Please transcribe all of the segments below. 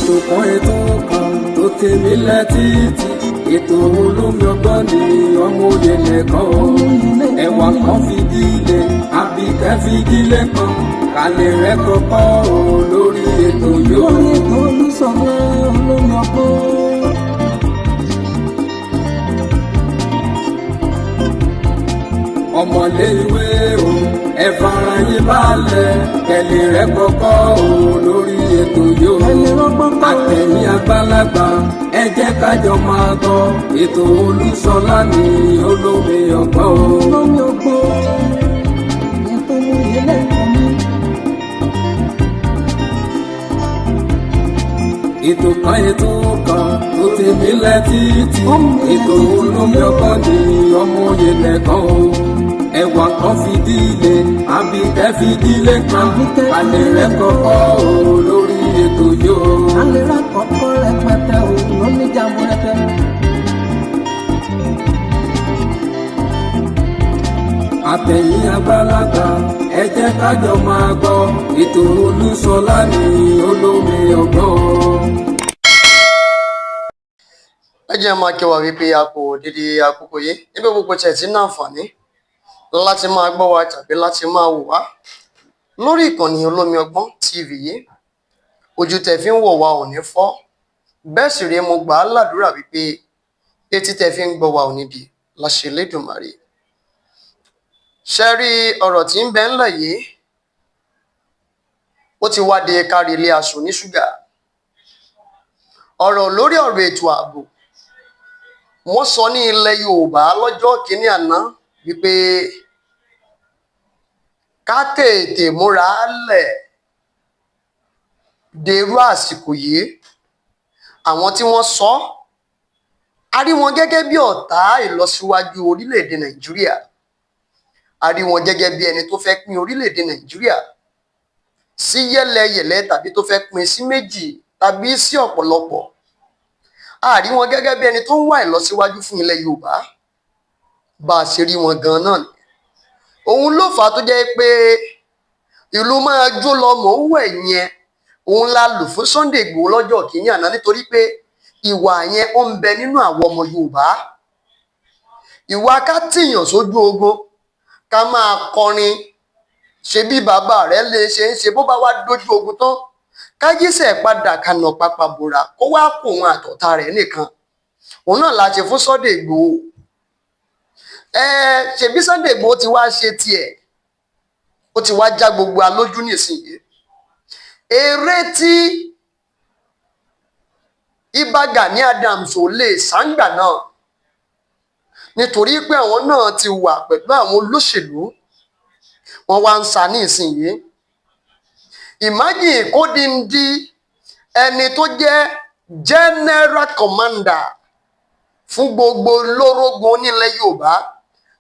ètò kan tó tèmi létí ètò olómi ọgbọ́n ni ọmọ òye nìkan o ẹwà kan fìdílé àbíkẹ́ fìdílé kan kálẹ̀ rẹ̀ kọ́kọ́ o lórí ètò yóò. lórí ètò olùsọ̀rọ̀ olómi ọgbọ́n. ọmọlé ìwé o ẹ fara yín balẹ̀ kẹlẹ̀ rẹ̀ kọ́kọ́ o lórí ètò yóò. àtẹ̀yìn àgbàlagbà ẹ jẹ́ kájọ máa gbọ́ ètò Olúṣọlá ní olómi ọgbọ́n o. olómi ọgbọ́n ètò ìyẹlẹ ìkànnì. ètò kan tó tèmi létí ètò olómi ọgbọ́n ní ọmọ òye nìkan o ẹwà kan fìdílé àbíkẹ́ fìdílé kan alẹ́ rẹ̀ kọ́kọ́ o lórí ètò yóò. alẹ́ rẹ̀ kọ́kọ́ rẹpẹtẹ o lóní jàmbó rẹpẹ. àtẹ̀yìn àgbàlagbà ẹ jẹ́ kájọ máa gbọ́ ètò Olúṣọlá ní olómi ọgbọ́n. ẹ jẹ́ máa kí wa wípé a kò dédé àkókò yìí níbi gbogbo tí ẹ ti ní àǹfààní láti máa gbọ́ wa tàbí láti máa wò wá lórí ìkànnì olómi ọgbọ́n TV yìí. ojú tẹ́ fi ń wò wá ò ní fọ́, bẹ́ẹ̀ sì rèé mo gbà á ládùúrà wípé etí tẹ́ fi ń gbọ́ wa ò ní di láṣẹ Elédùmarè. ṣe rí ọ̀rọ̀ tí ń bẹ ńlẹ̀ yìí ó ti wá de kárí ilé aṣọ ní ṣúgà. ọ̀rọ̀ lórí ọ̀rọ̀ ètò ààbò wọ́n sọ ní ilẹ̀ Yorùbá lọ́jọ́ kìíní àná wípé ká tètè múra lẹ̀ dèrú àsìkò yìí. àwọn tí wọ́n sọ a rí wọn gẹ́gẹ́ bí ọ̀tá ìlọsíwájú orílẹ̀-èdè Nàìjíríà, a rí wọn gẹ́gẹ́ bí ẹni tó fẹ́ pín orílẹ̀-èdè Nàìjíríà sí yẹ́lẹyẹ̀lẹ tàbí tó fẹ́ pín sí méjì tàbí sí ọ̀pọ̀lọpọ̀. a rí wọn gẹ́gẹ́ bí ẹni tó ń wá ìlọsíwájú fún ilẹ̀ Yorùbá. bá a ṣe rí wọn gan náà ni òun ló fà á tó jẹ́ pé ìlú máa jó lọ mọ̀ ń wẹ̀ yẹn òun la lò fún Sunday Igboho lọ́jọ́ kìíní àná nítorí pé ìwà yẹn ó ń bẹ nínú àwọn ọmọ Yorùbá. ìwà ká tìyàn sójú ogun ká máa kọrin ṣe bí bàbá rẹ lè ṣe ń ṣe bó bá wá dójú ogun tán kájíṣẹ́ padà kànà pápá bòrà kó wá kó òun àtọ̀tá rẹ̀ nìkan. òun náà la ṣe fún Sunday Igboho. ṣebí Sunday Igboho ti wá ṣe tiẹ̀ ó ti wá já gbogbo alójú nísìnyí. eré tí Ìbà Gani Adams ò lè sáńgbà náà nítorí pé àwọn náà ti wà pẹ̀lú àwọn olóṣèlú wọn wá ń sa ní ìsinyìí. imagine kó díndí ẹni tó jẹ́ general commander fún gbogbo olórógun nílẹ̀ Yorùbá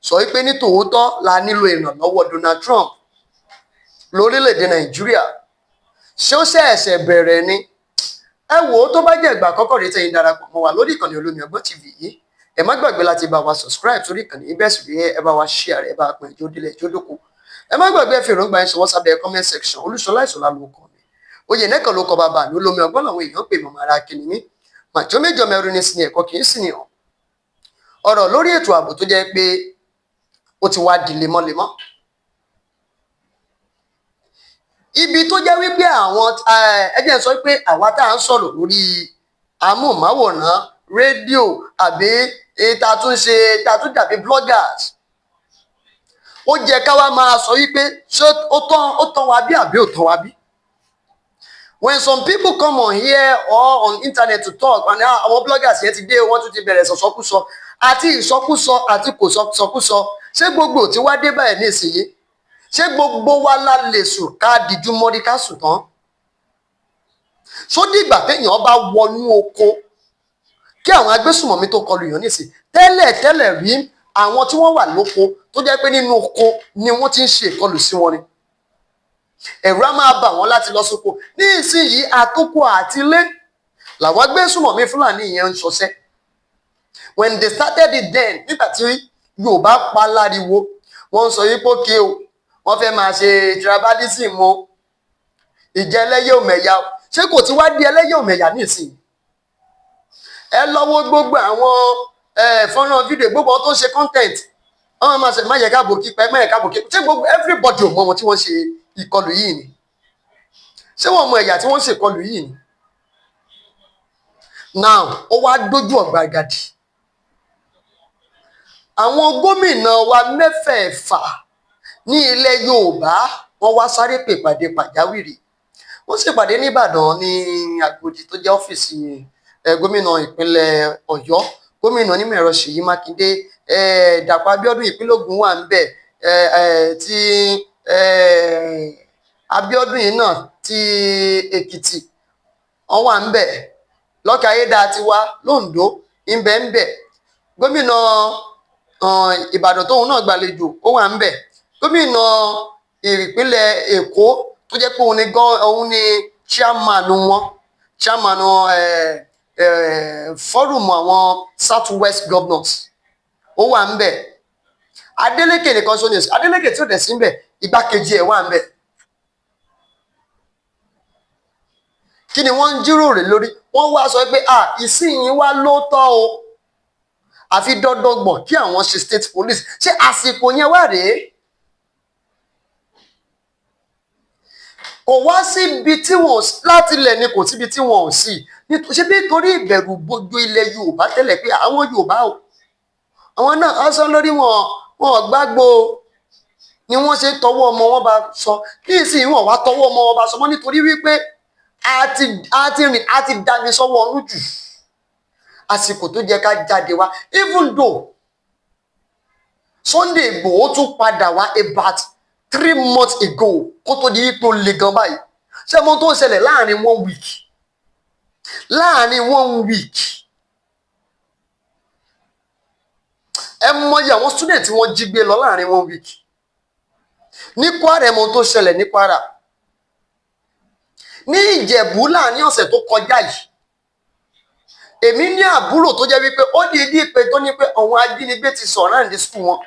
sọ wípé ní tòótọ́ la nílò ìrànlọ́wọ́ Donald Trump lórílẹ̀‐èdè Nàìjíríà. ṣé ó ṣẹ̀ṣẹ̀ bẹ̀rẹ̀ ni? ẹ wò ó tó bá jẹ́ ìgbà àkọ́kọ́ rèé tẹ́yin darapọ̀ mọ́ wa lórí ìkànnì olómi ọgbọ́n TV yìí ẹ má gbàgbé láti bá wa subscribe sórí ìkànnì yìí, bẹ́ẹ̀ sì rí ẹ bá wa share ẹ bá pín ìjó délẹ̀ ìjó dóko. ẹ má gbàgbé fi èròǹgbà yín ṣọwọ́ sábẹ́ comment section. Olúṣọlá Ìṣọ̀lá ló kọ mi, oyè nẹ́kan ló kọ bàbá mi, olómi ọgbọ́n làwọn èèyàn pè mọ̀mọ́ ara kìnìún mi màjọ́ méjọ mẹ́rin ní sí ni ẹ̀kọ́ kì í sì ní hàn. ọ̀rọ̀ lórí ètò ààbò tó jẹ́ pé ó ti wá di lemọ́lemọ́. ibi tó jẹ́ wípé àwọn ẹjẹ́ sọ pé àwa tá à ń sọ̀rọ̀ lórí amóhùnmáwòrán rédíò àbí ta tún dàbí bloggers ó jẹ́ ká wá máa sọ wípé ṣé ó tán wa bí àbí ò tán wa bí. when some people come on here or on internet to talk and àwọn bloggers yẹn ti dé wọ́n tún ti bẹ̀rẹ̀ sọ̀sọ́kúsọ àti ìsọkúsọ àti kò sọkúsọ ṣé gbogbo tí wá dé báyìí nísìnyí ṣé gbogbo wa la lè sùn ká dijú mọ́rí ká sùn tán? sódì ìgbà téèyàn bá wọnú oko kí àwọn agbésùmọ̀mí tó kọlù yàn nísìn tẹ́lẹ̀ rí àwọn tí wọ́n wà lóko tó jẹ́ pé nínú oko ni wọ́n ti ń ṣe ìkọlù sí wọn ni. ẹ̀rù á máa bà wọ́n láti lọ sóko. ní ìsinyìí àtòkò àti ilé làwọn agbésùmọ̀mí Fúlàní yẹn ń ṣọṣẹ́. when they started it then nígbà tí Yorùbá pa láriwo wọ́n ń sọ yípo kí o wọ́n fẹ́ máa ṣe tribalism o ìjẹ́lẹ́yẹ òmẹ̀yà ṣé kò ti wá di ẹlẹ́yàmẹ̀yà nísìnyí? Ẹ lọ́wọ́ gbogbo àwọn fọ́nrán fídíò gbogbo tó ń ṣe content wọ́n máa ṣe má yẹ káàbò kí pẹ́ má yẹ káàbò kí ṣé gbogbo everybody ò mọ wọn tí wọ́n ṣe ìkọlù yìí ni? Ṣé wọ́n mọ ẹ̀yà tí wọ́n ṣe ìkọlù yìí ni? Now ó wá dójú ọ̀gbagadì. Àwọn gómìnà wa mẹ́fẹ̀ẹ̀fà ní ilẹ̀ Yorùbá wọ́n wá sáré pè ìpàdé pàjáwìrì. Wọ́n ṣèpàdé ní Ìbàdàn ní Àgòdì tó jẹ́ ọ́fíìsì gómìnà ìpínlẹ̀ Ọ̀yọ́, gómìnà onímọ̀-ẹ̀rọ Ṣèyí Mákindé, Dàpọ̀ Abíọ́dún ìpínlẹ̀ Ògùn wà ńbẹ̀, tí Abíọ́dún yìí náà ti Èkìtì wọ́n wà ńbẹ̀, Lọ́kì Ayédàtiwa l'Oǹdó ńbẹ̀, gómìnà Ìbàdàn tóun náà gbàlejò ó wà ńbẹ̀, gómìnà ìpínlẹ̀ Èkó tó jẹ́ pé òun ni chairman fọ́rùmù àwọn South West Governors ó wà ńbẹ̀. Adeleke nìkan ṣo ní Adeleke tí ò dẹ̀ sí ńbẹ̀, igbákejì ẹ̀ wà ńbẹ̀. Kí ni wọ́n ń jíròrò lórí? Wọ́n wá sọ pé ìsinyìí wá lóòótọ́ o, àfi dandan gbọ̀n kí àwọn ṣe state police. Ṣé àsìkò yẹn wà rèé? Kò wá síbi tí wọn láti ilẹ̀ ni kò síbi tí wọn ò sí. Ṣé bí torí ìbẹ̀rù bojo ilẹ̀ Yorùbá tẹ́lẹ̀ pé àwọn Yorùbá o, àwọn náà ọsán lórí wọn gbàgbó ni wọ́n ṣe tọwọ́ ọmọ wọn bá sọ. Kí ìsìn wọn wá tọwọ́ ọmọ wọn bá sọ mọ́ nítorí wípé a ti dami sọ́wọ́ ọ̀run jù. Àsìkò tó jẹ́ ká jáde wá, even though Sunday Igboho tún padà wá about 3 months ago kó tó di wípé ó le gan báyìí. Ṣé mo tó ń ṣẹlẹ̀ láàrin 1 week? Láàrin 1 week ẹ mọyì àwọn student tí wọ́n jí gbé lọ láàrin 1 week. Ní Kwara ẹ mọ tó ṣẹlẹ̀ ní Kwara. Ní Ìjẹ̀bú láàrin ọ̀sẹ̀ tó kọjá yìí, èmi ní àbúrò tó jẹ́ wípé ó di ìdí ìpè tó ní pé àwọn ajínigbé ti surround the school wọn,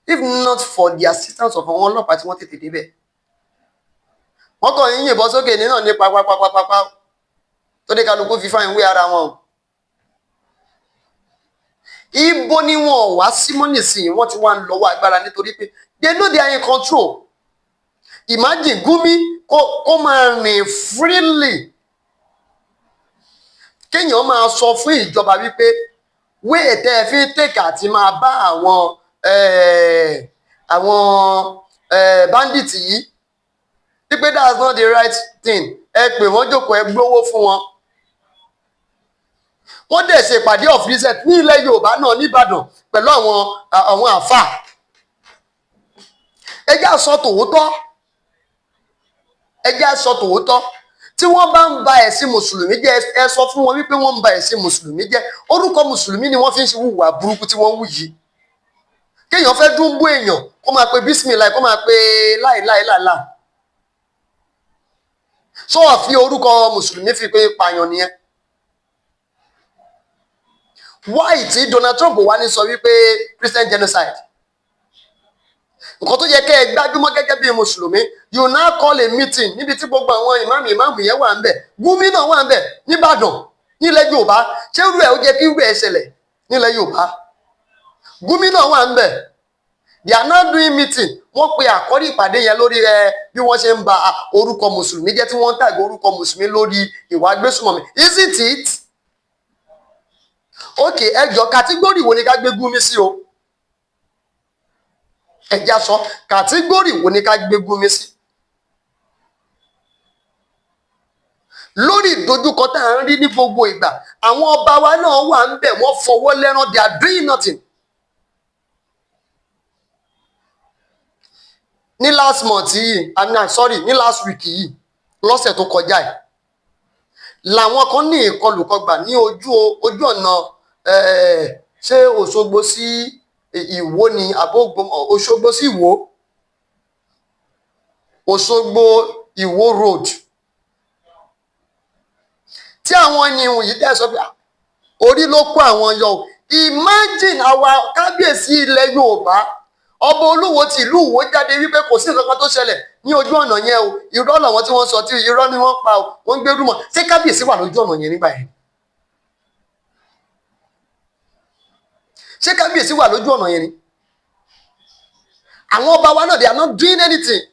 if not for the assistance of àwọn ọlọ́pàá tí wọ́n tètè débẹ̀. Wọ́n kàn ń yìnbọn sókè ní náà ní pápápápápá tó dé kálukú fífa ìwé ara wọn. Ibo ni wọn wá sí mọ́ nísìnyí, wọ́n ti wá ń lọ́wọ́ agbára nítorí pé they know they are in control. Imagine Gumi kó máa rìn freely. Kéèyàn máa sọ fún ìjọba wípé wéè tẹ́ ẹ fi tèkà àti máa bá àwọn bandits yìí wípé that's not the right thing. Ẹ pè wọ́n jókòó, ẹ gbówó fún wọn. Wọ́n dẹ̀ ṣe ìpàdé of reset ní ilẹ̀ Yorùbá náà nìbàdàn pẹ̀lú àwọn àfà. Ẹ jẹ́ á sọ tòótọ́. Ẹ jẹ́ á sọ tòótọ́. Tí wọ́n bá ń ba ẹ̀sìn mùsùlùmí jẹ́, ẹ sọ fún wọn wípé wọ́n ń ba ẹ̀sìn mùsùlùmí jẹ́. Orúkọ mùsùlùmí ni wọ́n fi ń ṣe hùwà burúkú tí wọ́n ń wù yìí. Kéèyàn fẹ́ dúnbú èèyàn kó máa pe bísímìláì, kó máa pe láìláìláìlá. Sọ wọ́n fi orúkọ mùsùlùmí fi pé pààyàn nìyẹn. Why tí Donald Trump wá ní sọ wípé Christian genocide? Nǹkan tó yẹ kẹ́ ẹ gbájúmọ́ gẹ́gẹ́ bí mùsùlùmí, you now call a meeting níbi tí gbogbo àwọn ìmáàmù yẹn wà ńbẹ̀, Gumi náà wà ńbẹ̀ nìbàdàn nílẹ̀ Yorùbá. Ṣé irú ẹ̀ ó jẹ́ kí irú ẹ̀ ṣẹlẹ̀ nílẹ̀ Yorùbá? Gumi náà wà ńbẹ̀. They are now doing meeting. Wọ́n pe àkọ́rí ìpàdé yẹn lórí bí wọ́n ṣe ń ba orúkọ mùsùlùmí jẹ́, tí wọ́n ń tàgbé orúkọ mùsùlùmí lórí ìwà agbésùnmọ̀mí. Isn't it? Okay, ẹjọ́ kàtígórì wo ni ká gbé Gumi sí o? Ẹjá sọ kàtígórì wo ni ká gbé Gumi sí? Lórí ìdojúkọ tá à ń rí ní gbogbo ìgbà, àwọn ọba wa náà wà ń bẹ̀, wọ́n fọwọ́ lẹ́rán, they are doing nothing. Ní last month yìí, ní last week yìí, lọ́sẹ̀ tó kọjá yìí, làwọn kan ní ìkọlùkọgbà ní ojú ọ̀nà ṣé Òṣogbo sí Ìwó ni àbógbò, Òṣogbo sí Ìwó, Òṣogbo Ìwó road, tí àwọn ènìyàn yìí tẹ́ sọ pé orí ló kó àwọn yọ. Imagine àwa kábíyèsí ilẹ̀ Yorùbá, ọba Olúwo ti ìlú Ìwó jáde wípé kò sí nǹkan kan tó ṣẹlẹ̀. ní ojú ọ̀nà yẹn o irọ́ làwọn tí wọ́n sọ tí irọ́ ni wọ́n pa o wọ́n ń gbé rúmọ̀ ṣé kábíyèsí wà lójú ọ̀nà yẹn nígbà yẹn ṣé kábíyèsí wà lójú ọ̀nà yẹn ni àwọn ọba wa náà they are not doing anything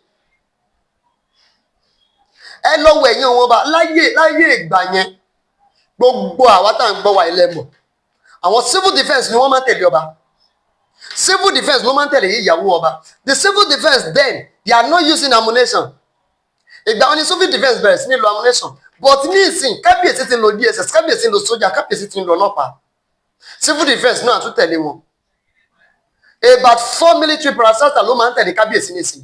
ẹ lọ́wọ́ ẹ̀yìn wọn ọba láyé ìgbà yẹn gbogbo àwa tá à ń gbọ́ wa ilẹ̀ mọ̀ àwọn civil defence ni wọ́n máa ń tẹ̀lé ọba civil defence ló máa ń tẹ̀lé ìyàwó ọba the civil defence then they are not using ammunition ìgbà wọn ni civil defence bẹ̀rẹ̀ sí ní lo ammunition but ní ìsìn kábíyèsí ti ń lo DSS kábíyèsí ń lo sójà kábíyèsí ti ń lo ọlọ́pàá civil defence náà tún tẹ̀lé wọn about 4 military parastatal ló máa ń tẹ̀lé kábíyèsí nísìn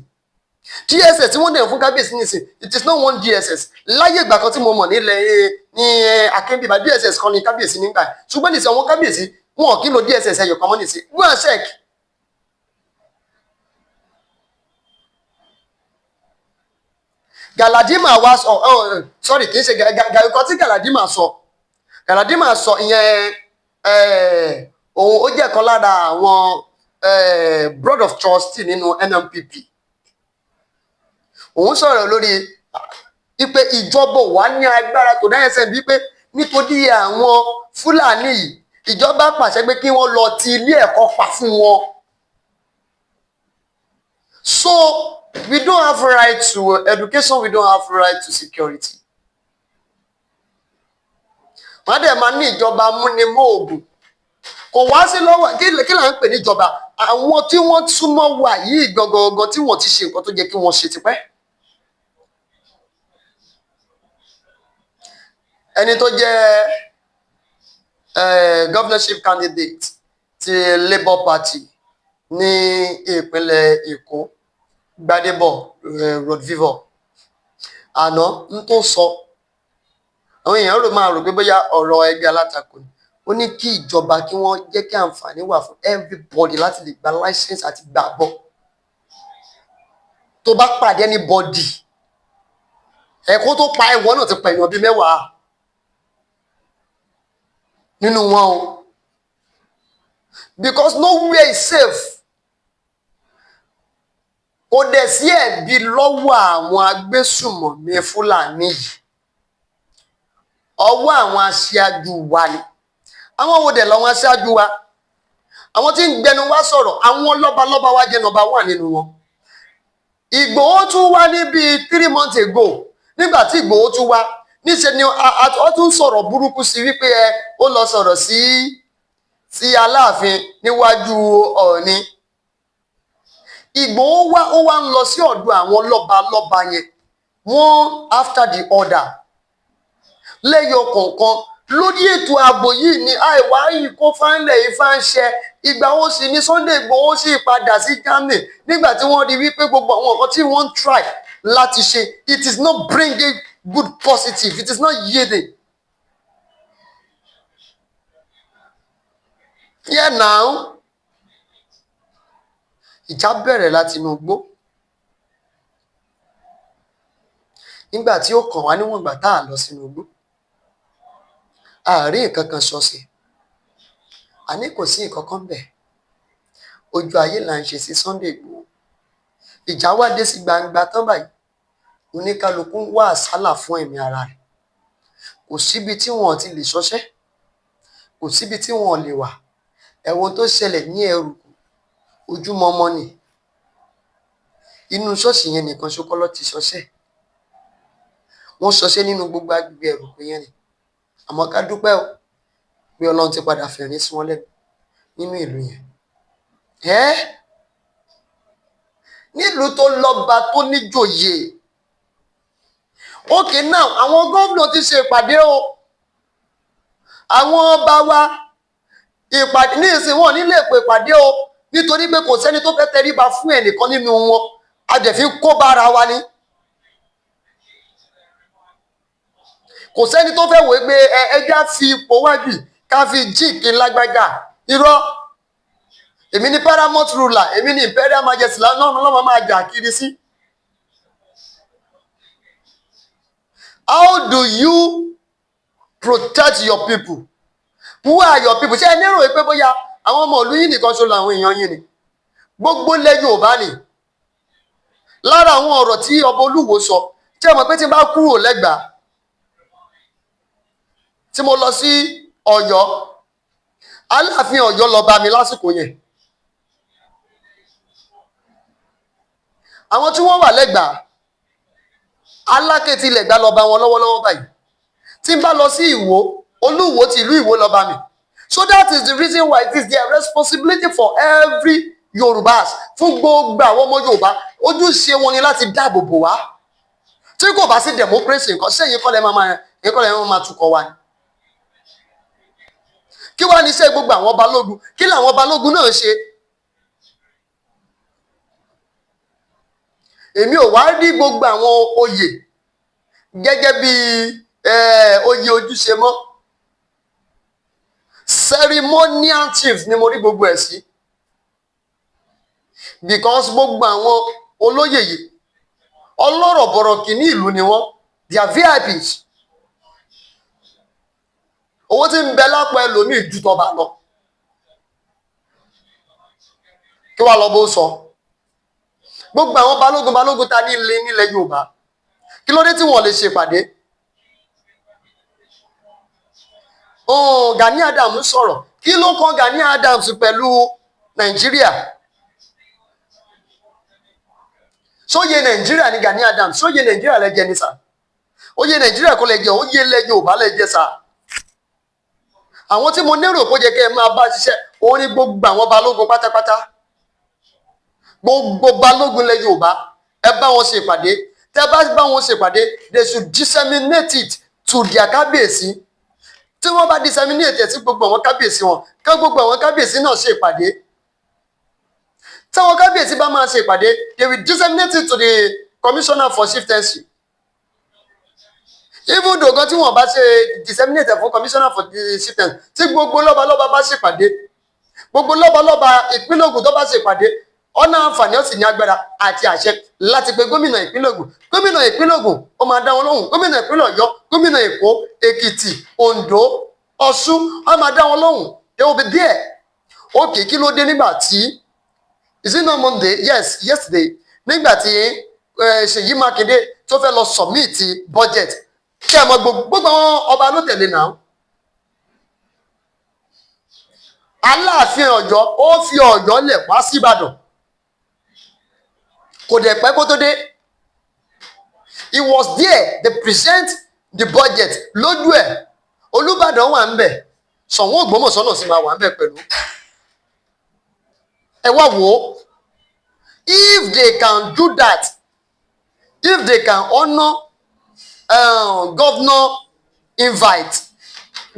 DSS tí wọ́n dẹ̀ fún kábíyèsí nísìn it is not one DSS láyé ìgbà kan tí mo mọ̀ nílẹ̀ ní akínbíbá DSS kan ní kábíyèsí nígbà ṣùgbọ́n nísìn àwọn kábíyèsí wọn kì í lo DSS ẹyọ kan mọ́ nísìn wọ́n check. Galadima wá sọ sorry kì í ṣe nǹkan tí Galadima sọ ìyẹn òun ó jẹ́ kan lára àwọn board of trustee nínú NNPP òun sọ̀rọ̀ lórí wípé ìjọba wà ní agbára tó dá ẹsẹ̀ wípé nítorí àwọn Fúlàní yìí ìjọba pàṣẹ pé kí wọ́n lọ ti ilé ẹ̀kọ́ pa fún wọn. So we don't have right to education, we don't have right to security. wọ́n dẹ̀ máa ní ìjọba múnimóògùn kò wá sí lọ́wọ́ kí là ń pè níjọba àwọn tí wọ́n súnmọ́ wà yìí gangan tí wọ́n ti ṣe nǹkan tó jẹ́ kí wọ́n ṣe tipẹ́. ẹni tó jẹ́ governorship candidate ti Labour Party ní ìpínlẹ̀ Èkó Gbadebo Rodvivo àná ń tó sọ àwọn èèyàn máa rò pé bóyá ọ̀rọ̀ ẹgbẹ́ alátakò ni ó ní kí ìjọba kí wọ́n jẹ́ kí àǹfààní wà fún everybody láti lè gba license àti gbàgbọ́ tó bá pàdé anybody ẹ̀kọ́ tó pa ẹ̀wọ̀n náà ti pa èèyàn bíi 10 nínú wọn o because nowhere is safe kò dẹ̀ sí ẹ̀bi lọ́wọ́ àwọn agbésùmọ̀mí Fúlàní yìí ọwọ́ àwọn aṣáájú wa ni àwọn wo dẹ̀ lọ́wọ́ aṣáájú wa àwọn tí ń gbẹnu wá sọ̀rọ̀ àwọn lọ́balọ́ba wa jẹ́ nọ́mbà 1 nínú wọn. Ìgbòho tún wá ní bíi 3 months ago nígbà tí Ìgbòho tún wá níṣẹ́ ni ó tún sọ̀rọ̀ burúkú sí wípé ó lọ sọ̀rọ̀ sí Aláàfin níwájú Ọọ̀ni. Ìgbòho ó wá ń lọ sí ọ̀dọ̀ àwọn lọ́balọ́ba yẹn one after the other lẹ́yọ kọ̀ọ̀kan lórí ètò ààbò yìí ni àìwá yìí kó fáńlẹ̀ ifá ń ṣe ìgbà wo sì ni Sunday Igboho sì padà sí Germany nígbà tí wọ́n rí wípé gbogbo àwọn nǹkan tí wọ́n ń try láti ṣe it is not bringing good positive it is not yielding. Yeah now ìjà bẹ̀rẹ̀ láti inú igbó nígbà tí ó kàn wá níwọ̀n ìgbà tá a lọ sínú igbó àárín nǹkan kan ṣọ̀ṣẹ̀ àní kò sí nǹkan kan bẹ̀ ojú ayé là ń ṣe sí Sunday Igboho ìjà wá dé sí gbangba tán báyìí oníkálukú ń wá àsálà fún ẹ̀mí ara rẹ̀ kò síbi tí wọn ti lè ṣọṣẹ́ kò síbi tí wọn lè wà ẹ̀wọ̀n tó ṣẹlẹ̀ ní ẹrù ojúmọmọ ni inú ṣọ́ọ̀ṣì yẹn nìkan ṣokọ́lọ́ ti ṣọṣẹ́ wọ́n ṣọṣẹ́ nínú gbogbo agbègbè ẹrù pé yẹn ni àmọ́ ká dúpẹ́ o pé Ọlọ́run ti padà fẹ̀rín sí wọn lẹ́nu nínú ìlú yẹn nílùú tó lọ́ba tó níjòyè òkè náà àwọn gómìnà ti ṣe ìpàdé o àwọn ọba wa ìpàdé ní ìsìn wọn nílé èpò ìpàdé o nítorí pé kò sẹ́ni tó fẹ́ tẹríba fún ẹnìkan nínú wọn a dẹ̀ fi kó bára wa ni kò sẹ́ni tó fẹ́ wòó pé ẹja fi ipò wájú ká fi jíìkì lágbájá irọ́ èmi ní paramount ruler èmi ní imperial majesty lọ́mọ máa jà kiri sí. How do you protect your people? Who are your people? Ṣé ẹ ní èrò pé bóyá àwọn ọmọ ìlú yìí nìkan ṣo làwọn èèyàn yìí ni gbogbo ilẹ̀ Yorùbá ni lára àwọn ọ̀rọ̀ tí ọba Olúwo sọ tí ẹ mọ̀ pé tí n bá kúrò lẹ́gbàá tí mo lọ sí Ọ̀yọ́, Aláàfin Ọ̀yọ́ lọ bá mi lásìkò yẹn. àwọn tí wọ́n wà lẹ́gbàá, Aláké ti lẹ́gbàá lọ bá wọn lọ́wọ́lọ́wọ́ báyìí. tí n bá lọ sí Ìwó, Olúwo ti ìlú Ìwó lọ bá mi. So that is the reason why it is their responsibility for every Yorùbá, fún gbogbo àwọn ọmọ Yorùbá, ojúṣe wọn ni láti dáàbò bò wá. tí kò bá sí democracy nǹkan sẹ́yìn kọ́lẹ̀ máa tukọ̀ wa ni. kí wàá ní iṣẹ́ gbogbo àwọn balógun? kí làwọn balógun náà ṣe? èmi ò wá rí gbogbo àwọn oyè gẹ́gẹ́ bí oyè ojúṣe mọ́. Ceremonial chiefs ni mo rí gbogbo ẹ̀ sí, because gbogbo àwọn olóyè yìí ọlọ́rọ̀ bọ̀rọ̀ kìíní ìlú ni wọ́n, they are VIPs. owó tí ń bẹ lápò ẹlòmíì ju tọba lọ. kí wàá lọ bó sọ gbogbo àwọn balógun ta ní ilé nílẹ̀ Yorùbá, kí ló dé tí wọ́n lè ṣèpàdé? Gani Adams sọ̀rọ̀, kí ló kan Gani Adams pẹ̀lú Nàìjíríà? sóyè Nàìjíríà ni Gani Adams? sóyè Nàìjíríà lẹ́jẹ̀ ní sà? oyè Nàìjíríà kò lẹ́jẹ̀, oyè ilẹ̀ Yorùbá lẹ́jẹ̀ sà. àwọn tí mo lérò kó jẹ́ kẹ́ ẹ máa bá ṣiṣẹ́ òun ni gbogbo àwọn balógun pátápátá. gbogbo balógun ilẹ̀ Yorùbá ẹ bá wọn ṣe ìpàdé. tẹ́ bá bá wọn ṣe ìpàdé, they should disseminate it to their kábíyèsí. tí wọ́n bá disseminate ẹ̀ sí gbogbo àwọn kábíyèsí wọn, ká gbogbo àwọn kábíyèsí náà ṣe ìpàdé. tí àwọn kábíyèsí bá máa ṣe ìpàdé, they will disseminate it to the commissioner for chieftaincy. even though gan tí wọ́n bá ṣe disseminate ẹ̀ fún commissioner for the chieftaincy, tí gbogbo lọ́balọ́ba bá ṣe ìpàdé, gbogbo lọ́balọ́ba ìpínlẹ̀ Ògùn tó bá ṣe ìpàdé, ọ̀nà àǹfààní ó sì ní agbára àti àṣẹ láti pe gómìnà ìpínlẹ̀ Ògùn. gómìnà ìpínlẹ̀ Ògùn ó máa dá wọn lóhùn, gómìnà ìpínlẹ̀ Ọ̀yọ́, gómìnà Èkó, Èkìtì, Oǹdó, Ọ̀ṣun, ó máa dá wọn lóhùn. they will be there. okay, kí ló dé nígbà tí is it not Monday? Yes, yesterday, nígbà tí Ṣèyí Mákindé tó fẹ́ lọ submit budget, kí ẹ mọ gbogbo àwọn ọba ló tẹ̀lé náà. Aláàfin Ọ̀yọ́ ó fi Ọ̀yọ́ lẹ̀ wá sí Ìbàdàn, kò dẹ̀ pẹ́ kó tó dé. he was there, they present the budget lójú ẹ̀. Olúbàdàn wà ń bẹ̀, Ṣọ̀ún Ògbómọ̀ṣọ́ náà sì máa wà ń bẹ̀ pẹ̀lú. ẹ wá wò ó, if they can do that, if they can honour governor invite,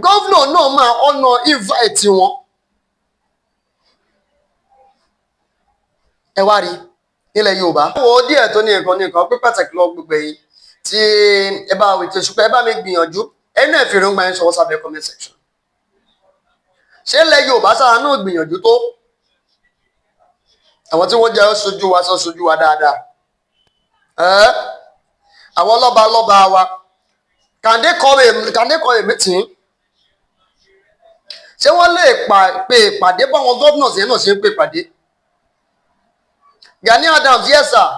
governor náà máa honour invite wọn. ẹ wá rí nílẹ̀ Yorùbá. wo díẹ̀ tó ní nǹkan pé pàtàkì lọ gbogbo yìí tí ẹ bá wí tó ṣùgbọ́n ẹ bá mi gbìyànjú ẹnu ẹ̀ fi rògbà yẹn ṣọwọ́ sábẹ́ comment section. ṣé ilẹ̀ Yorùbá sára náà gbìyànjú tó? àwọn tí wọ́n jẹ́ sojú wa dáadáa. àwọn lọ́ba wa, can they call a meeting? ṣé wọ́n lè pe ìpàdé báwọn governors yẹn náà ṣe ń pe ìpàdé? Gani Adams, yes sir,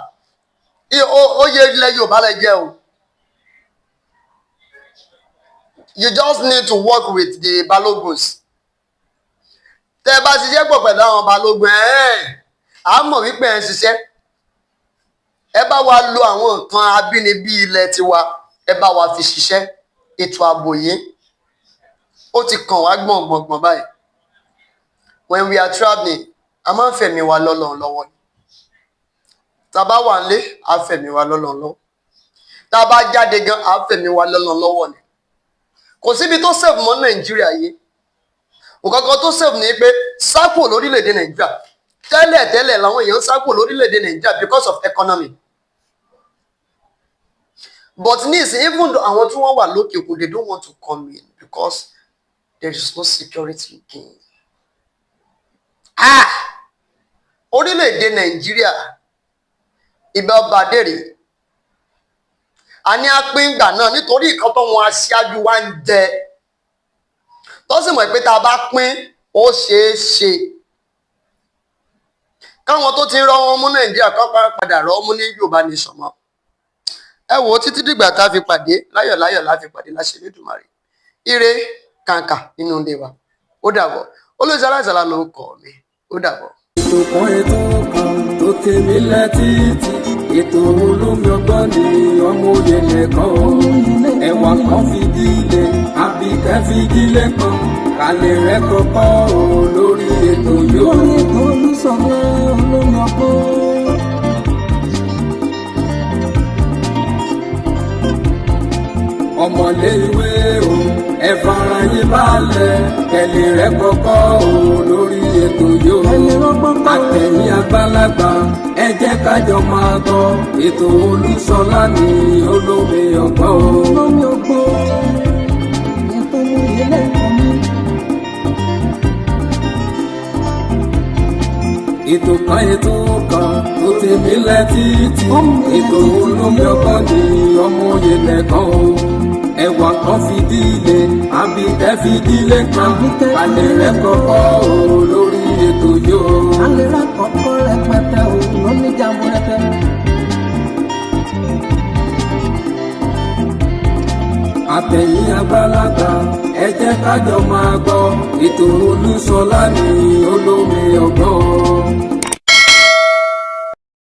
oyè ilẹ̀ Yorùbá lẹ jẹ́ o. you just need to work with the baloguns. tẹ́ bá ṣiṣẹ́ pọ̀ pẹ̀lú àwọn balógun a mọ̀ wípé ẹ̀ ń ṣiṣẹ́. ẹ bá wa lo àwọn nǹkan abínibí ilẹ̀ tiwa, ẹ bá wa fi ṣiṣẹ́. ètò ààbò yìí ó ti kàn wá gbọ̀ngbọ̀ngbọ̀n báyìí. when we are traveling, a máa ń fẹ̀mí wa lọ́lọ́run lọ́wọ́ ni. tá a bá wà nílé, a fẹ̀mí wa lọ́lọ́run lọ́wọ́. tá a bá jáde gan, a fẹ̀mí wa lọ́lọ́run lọ́wọ́ ni. kò síbi tó save mọ́ Nàìjíríà yìí. òkàkọ́ tó save ni pé sápò lórílẹ̀‐èdè Nàìjíríà. tẹ́lẹ̀ làwọn èèyàn sápò lórílẹ̀‐èdè Nàìjíríà because of economy. but nísìnyí, even though àwọn tí wọ́n wà lókè òkun, they don't want to come in because there is no security again. orílẹ̀‐èdè Nàìjíríà ibẹ̀ ọba dèrè. a ní apíngbà náà nítorí nǹkan tó wọn aṣáájú wa ń jẹ. tó sì mọ̀ pé tá a bá pín ó ṣeé ṣe káwọn tó ti ń rọ wọn mú Nàìjíríà kọ́ padà rọ mú ní Yorùbá nation mọ́. ẹ wò ó títí dìgbà tá a fi pàdé láyọ̀ la fi pàdé láṣẹ Elédùmarè. Ire kàǹkà nínú ilé wa. Ó dàbọ̀. Olóyè Aláìsàlá ló kọ̀ mí. Ó dàbọ̀. ètò kan tó tèmi lẹ́tìtì ètò olómi ọgbọ́n ni ọmọ òye nìkan o ẹ̀wà kan fìdílé àbíkẹ́ fìdílé kan kálẹ̀ rẹ̀ kọ́kọ́ o lórí ètò yóò. lórí ètò olùsọ̀rọ̀ olómi ọgbọ́n. ọmọlé ìwé o ẹ fara yín balẹ̀ kẹlẹ̀ rẹ̀ kọ́kọ́ o lórí ètò yóò. àtẹ̀yìn àgbàlagbà ẹ jẹ́ kájọ máa gbọ́ ètò Olúṣọlá ní olómi ọgbọ́n o. olómi ọgbọ́n ètò ìyẹlẹ ìkànnì. ètò kan tó tèmi lẹ́tìtì ètò olómi ọgbọ́n ní ọmọ òye nìkan o ẹ̀wà kan fìdílé àbíkẹ́ fìdílé kan alẹ́ rẹ̀ kọ́kọ́ o lórí ètò yóò. alẹ́ rẹ̀ kọ́kọ́ rẹpẹtẹ o lóní jàmbó rẹpẹ. àtẹ̀yìn àgbàlagbà ẹ jẹ́ kájọ máa gbọ́ ètò Olúṣọlá ní olómi ọgbọ́n.